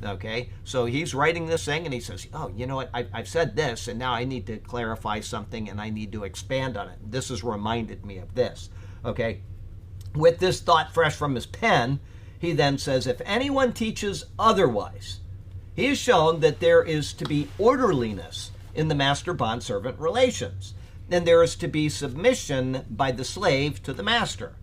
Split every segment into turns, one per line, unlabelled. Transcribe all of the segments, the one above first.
Okay, so he's writing this thing and he says, oh, you know what, I've said this and now I need to clarify something and I need to expand on it. This has reminded me of this. Okay, with this thought fresh from his pen, he then says, if anyone teaches otherwise, he has shown that there is to be orderliness in the master-bond-servant relations, and there is to be submission by the slave to the master.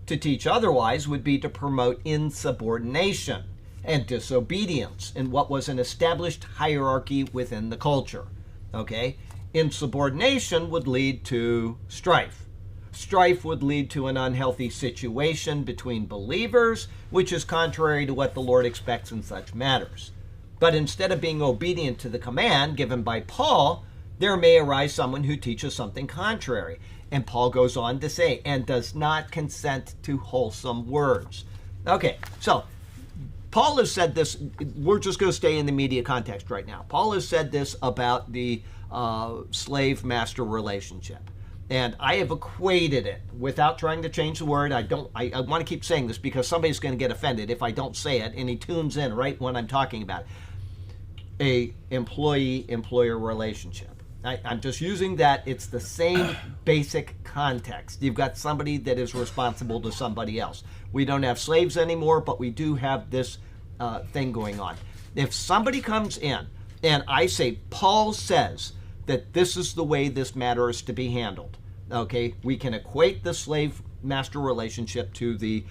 To teach otherwise would be to promote insubordination and disobedience in what was an established hierarchy within the culture. Okay? Insubordination would lead to strife. Strife would lead to an unhealthy situation between believers, which is contrary to what the Lord expects in such matters. But instead of being obedient to the command given by Paul, there may arise someone who teaches something contrary. And Paul goes on to say, and does not consent to wholesome words. Okay, so Paul has said this, we're just going to stay in the immediate context right now. Paul has said this about the slave-master relationship. And I have equated it, without trying to change the word. I want to keep saying this because somebody's going to get offended if I don't say it, and he tunes in right when I'm talking about it. A employee-employer relationship. I'm just using that. It's the same basic context. You've got somebody that is responsible to somebody else. We don't have slaves anymore, but we do have this thing going on. If somebody comes in and I say, Paul says that this is the way this matter is to be handled, okay, we can equate the slave-master relationship to the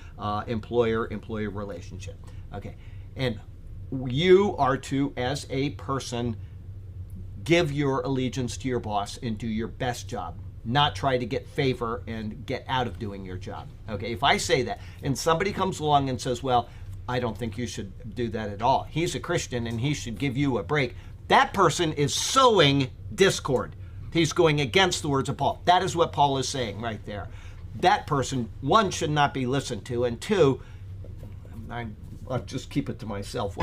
employer-employee relationship, okay, and you are to, as a person, give your allegiance to your boss and do your best job, not try to get favor and get out of doing your job. Okay, if I say that and somebody comes along and says, well, I don't think you should do that at all. He's a Christian and he should give you a break. That person is sowing discord. He's going against the words of Paul. That is what Paul is saying right there. That person, one, should not be listened to, and two, I'll just keep it to myself.